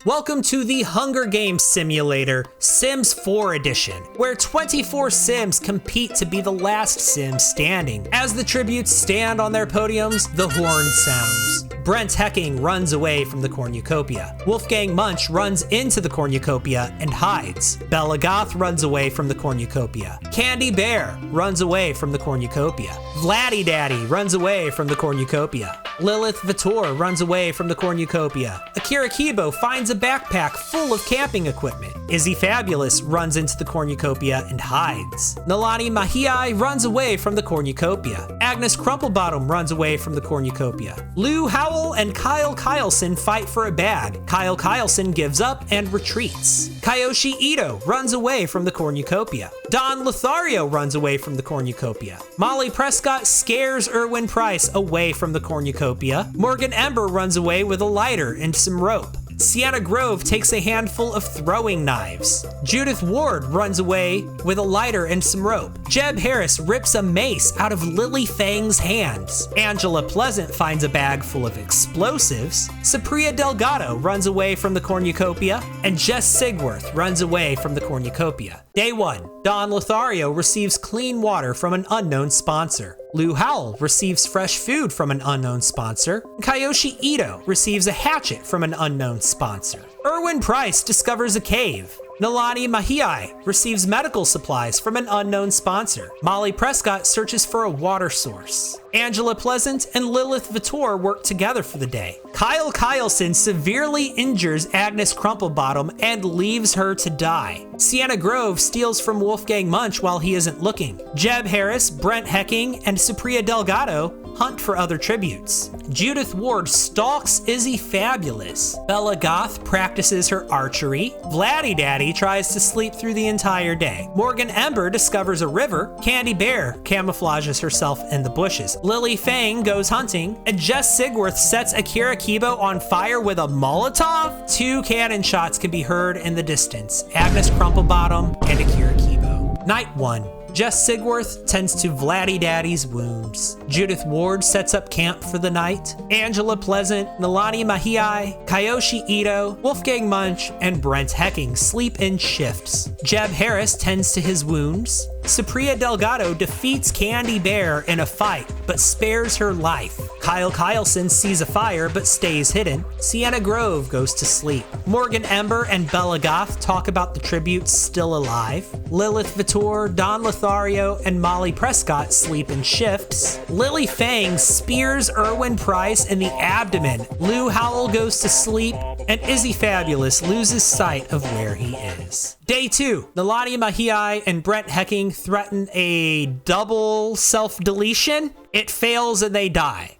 Welcome to the Hunger Games Simulator, Sims 4 Edition, where 24 Sims compete to be the last Sim standing. As the tributes stand on their podiums, the horn sounds. Brent Hecking runs away from the cornucopia. Wolfgang Munch runs into the cornucopia and hides. Bella Goth runs away from the cornucopia. Candy Bear runs away from the cornucopia. Vladdy Daddy runs away from the cornucopia. Lilith Vitor runs away from the cornucopia. Akira Kibo finds a backpack full of camping equipment. Izzy Fabulous runs into the cornucopia and hides. Nalani Mahii runs away from the cornucopia. Agnes Crumplebottom runs away from the cornucopia. Lou Howell and Kyle Kyleson fight for a bag. Kyle Kyleson gives up and retreats. Kyoshi Ito runs away from the cornucopia. Don Lothario runs away from the cornucopia. Molly Prescott scares Erwin Price away from the cornucopia. Morgan Ember runs away with a lighter and some rope. Sienna Grove takes a handful of throwing knives. Judith Ward runs away with a lighter and some rope. Jeb Harris rips a mace out of Lily Fang's hands. Angela Pleasant finds a bag full of explosives. Supriya Delgado runs away from the cornucopia. And Jess Sigworth runs away from the cornucopia. Day 1. Don Lothario receives clean water from an unknown sponsor. Lou Howell receives fresh food from an unknown sponsor. Kyoshi Ito receives a hatchet from an unknown sponsor. Erwin Price discovers a cave. Nalani Mahii receives medical supplies from an unknown sponsor. Molly Prescott searches for a water source. Angela Pleasant and Lilith Vitor work together for the day. Kyle Kyleson severely injures Agnes Crumplebottom and leaves her to die. Sienna Grove steals from Wolfgang Munch while he isn't looking. Jeb Harris, Brent Hecking, and Supriya Delgado hunt for other tributes. Judith Ward stalks Izzy Fabulous. Bella Goth practices her archery. Vladdy Daddy tries to sleep through the entire day. Morgan Ember discovers a river. Candy Bear camouflages herself in the bushes. Lily Fang goes hunting. And Jess Sigworth sets Akira Kibo on fire with a Molotov. 2 cannon shots can be heard in the distance. Agnes Crumplebottom and Akira Kibo. Night 1. Jess Sigworth tends to Vladdy Daddy's wounds. Judith Ward sets up camp for the night. Angela Pleasant, Nalani Mahii, Kyoshi Ito, Wolfgang Munch, and Brent Hecking sleep in shifts. Jeb Harris tends to his wounds. Supriya Delgado defeats Candy Bear in a fight, but spares her life. Kyle Kyleson sees a fire, but stays hidden. Sienna Grove goes to sleep. Morgan Ember and Bella Goth talk about the tributes still alive. Lilith Vitor, Don Lothario, and Molly Prescott sleep in shifts. Lily Fang spears Erwin Price in the abdomen. Lou Howell goes to sleep, and Izzy Fabulous loses sight of where he is. Day 2. Nalani Mahii and Brent Hecking threaten a double self-deletion. It fails and they die.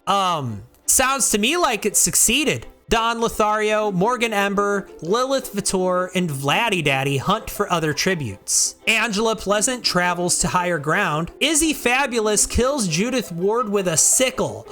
Sounds to me like it succeeded. Don Lothario, Morgan Ember, Lilith Vitor, and Vladdy Daddy hunt for other tributes. Angela Pleasant travels to higher ground. Izzy Fabulous kills Judith Ward with a sickle.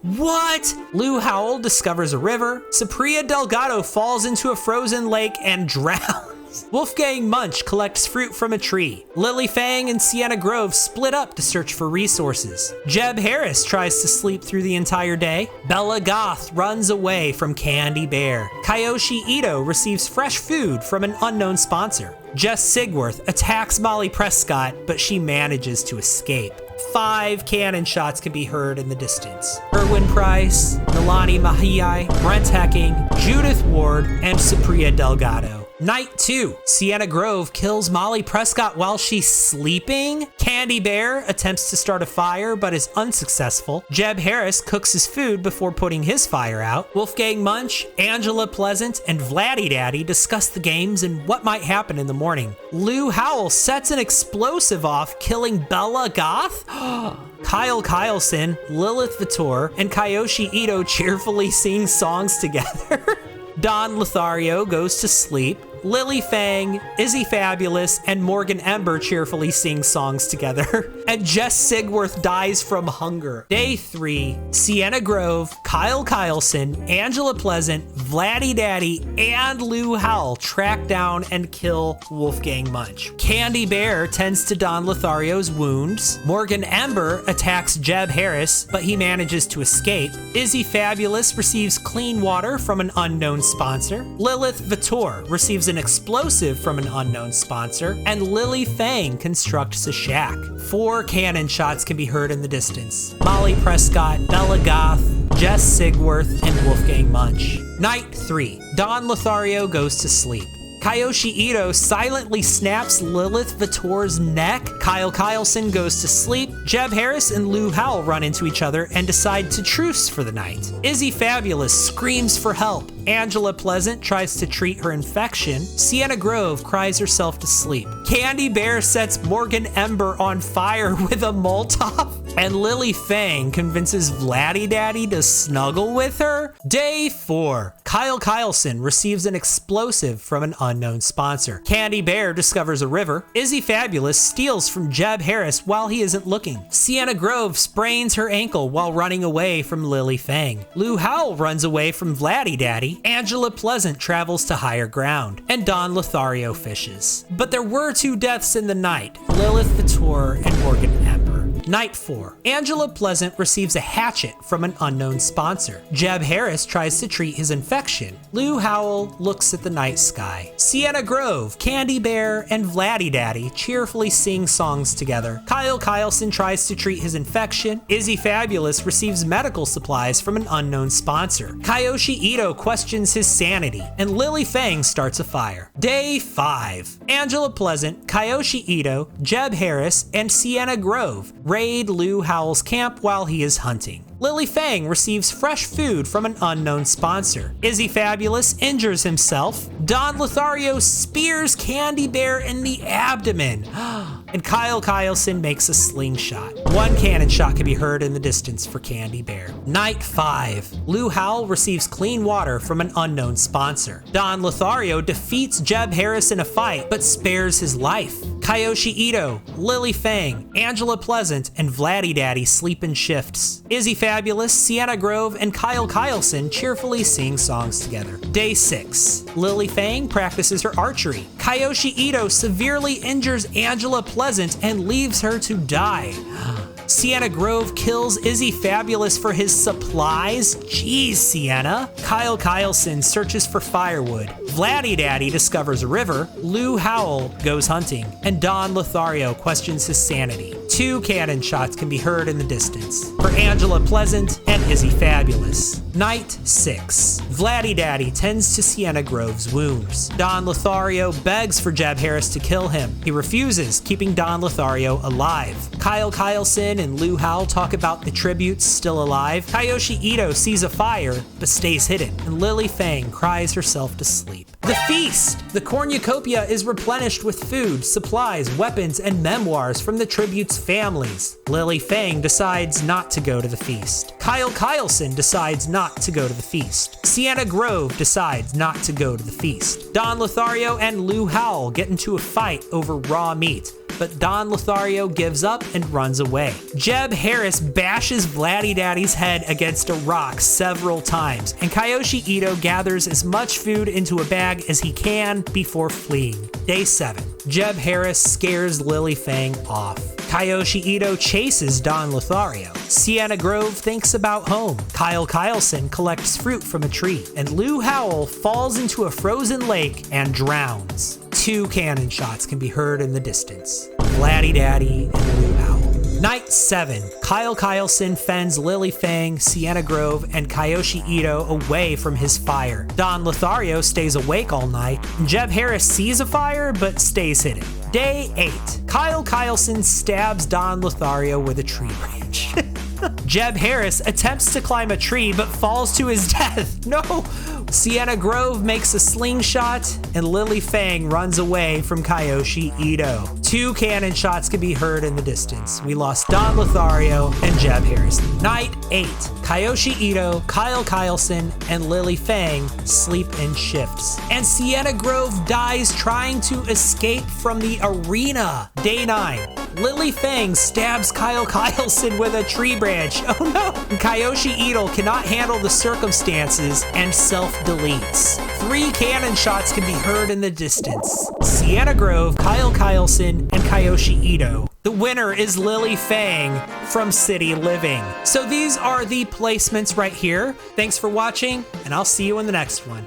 What? Lou Howell discovers a river. Supriya Delgado falls into a frozen lake and drowns. Wolfgang Munch collects fruit from a tree. Lily Fang and Sienna Grove split up to search for resources. Jeb Harris tries to sleep through the entire day. Bella Goth runs away from Candy Bear. Kyoshi Ito receives fresh food from an unknown sponsor. Jess Sigworth attacks Molly Prescott, but she manages to escape. 5 cannon shots can be heard in the distance. Erwin Price, Nalani Mahii, Brent Hecking, Judith Ward, and Supriya Delgado. Night 2. Sienna Grove kills Molly Prescott while she's sleeping. Candy Bear attempts to start a fire but is unsuccessful. Jeb Harris cooks his food before putting his fire out. Wolfgang Munch, Angela Pleasant, and Vladdy Daddy discuss the games and what might happen in the morning. Lou Howell sets an explosive off, killing Bella Goth. Kyle Kyleson, Lilith Vitor, and Kyoshi Ito cheerfully sing songs together. Don Lothario goes to sleep. Lily Fang, Izzy Fabulous, and Morgan Ember cheerfully sing songs together. and Jess Sigworth dies from hunger. Day 3, Sienna Grove, Kyle Kyleson, Angela Pleasant, Vladdy Daddy, and Lou Howell track down and kill Wolfgang Munch. Candy Bear tends to Don Lothario's wounds. Morgan Ember attacks Jeb Harris, but he manages to escape. Izzy Fabulous receives clean water from an unknown sponsor. Lilith Vitor receives an explosive from an unknown sponsor. And Lily Fang constructs a shack. 4 cannon shots can be heard in the distance. Molly Prescott, Bella Goth, Jess Sigworth, and Wolfgang Munch. Night 3. Don Lothario goes to sleep. Kyoshi Ito silently snaps Lilith Vitor's neck. Kyle Kyleson goes to sleep. Jeb Harris and Lou Howell run into each other and decide to truce for the night. Izzy Fabulous screams for help. Angela Pleasant tries to treat her infection. Sienna Grove cries herself to sleep. Candy Bear sets Morgan Ember on fire with a Molotov. And Lily Fang convinces Vladdy Daddy to snuggle with her. Day 4. Kyle Kyleson receives an explosive from an unknown sponsor. Candy Bear discovers a river. Izzy Fabulous steals from Jeb Harris while he isn't looking. Sienna Grove sprains her ankle while running away from Lily Fang. Lou Howell runs away from Vladdy Daddy. Angela Pleasant travels to higher ground. And Don Lothario fishes. But there were 2 deaths in the night, Lilith Vitor and Morgan Ember. Night 4. Angela Pleasant receives a hatchet from an unknown sponsor. Jeb Harris tries to treat his infection. Lou Howell looks at the night sky. Sienna Grove, Candy Bear, and Vladdy Daddy cheerfully sing songs together. Kyle Kyleson tries to treat his infection. Izzy Fabulous receives medical supplies from an unknown sponsor. Kyoshi Ito questions his sanity, and Lily Fang starts a fire. Day 5. Angela Pleasant, Kyoshi Ito, Jeb Harris, and Sienna Grove raid Lou Howell's camp while he is hunting. Lily Fang receives fresh food from an unknown sponsor. Izzy Fabulous injures himself. Don Lothario spears Candy Bear in the abdomen. And Kyle Kyleson makes a slingshot. 1 cannon shot can be heard in the distance for Candy Bear. Night 5. Lou Howell receives clean water from an unknown sponsor. Don Lothario defeats Jeb Harris in a fight, but spares his life. Kyoshi Ito, Lily Fang, Angela Pleasant, and Vladdy Daddy sleep in shifts. Izzy Fabulous, Sienna Grove, and Kyle Kyleson cheerfully sing songs together. Day 6. Lily Fang practices her archery. Kyoshi Ito severely injures Angela Pleasant and leaves her to die. Sienna Grove kills Izzy Fabulous for his supplies. Jeez, Sienna. Kyle Kyleson searches for firewood. Vladdy Daddy discovers a river. Lou Howell goes hunting. And Don Lothario questions his sanity. 2 cannon shots can be heard in the distance for Angela Pleasant and Izzy Fabulous. Night 6. Vladdy Daddy tends to Sienna Grove's wounds. Don Lothario begs for Jeb Harris to kill him. He refuses, keeping Don Lothario alive. Kyle Kyleson and Lou Howell talk about the tributes still alive. Kyoshi Ito sees a fire, but stays hidden, and Lily Fang cries herself to sleep. The feast! The cornucopia is replenished with food, supplies, weapons, and memoirs from the tribute's families. Lily Fang decides not to go to the feast. Kyle Kyleson decides not to go to the feast. Sienna Grove decides not to go to the feast. Don Lothario and Lou Howell get into a fight over raw meat, but Don Lothario gives up and runs away. Jeb Harris bashes Vladdy Daddy's head against a rock several times, and Kyoshi Ito gathers as much food into a bag as he can before fleeing. Day 7. Jeb Harris scares Lily Fang off. Kyoshi Ito chases Don Lothario. Sienna Grove thinks about home. Kyle Kyleson collects fruit from a tree, and Lou Howell falls into a frozen lake and drowns. 2 cannon shots can be heard in the distance. Vladdy Daddy and Lou Howell. Night 7. Kyle Kyleson fends Lily Fang, Sienna Grove, and Kyoshi Ito away from his fire. Don Lothario stays awake all night. Jeb Harris sees a fire, but stays hidden. Day 8. Kyle Kyleson stabs Don Lothario with a tree branch. Jeb Harris attempts to climb a tree, but falls to his death. No! Sienna Grove makes a slingshot, and Lily Fang runs away from Kyoshi Ito. 2 cannon shots can be heard in the distance. We lost Don Lothario and Jeb Harrison. Night 8, Kyoshi Ito, Kyle Kyleson, and Lily Fang sleep in shifts. And Sienna Grove dies trying to escape from the arena. Day 9, Lily Fang stabs Kyle Kyleson with a tree branch. Oh no! Kyoshi Ito cannot handle the circumstances and self-deletes. 3 cannon shots can be heard in the distance. Sienna Grove, Kyle Kyleson, and Kyoshi Ito. The winner is Lily Fang from City Living. So these are the placements right here. Thanks for watching, and I'll see you in the next one.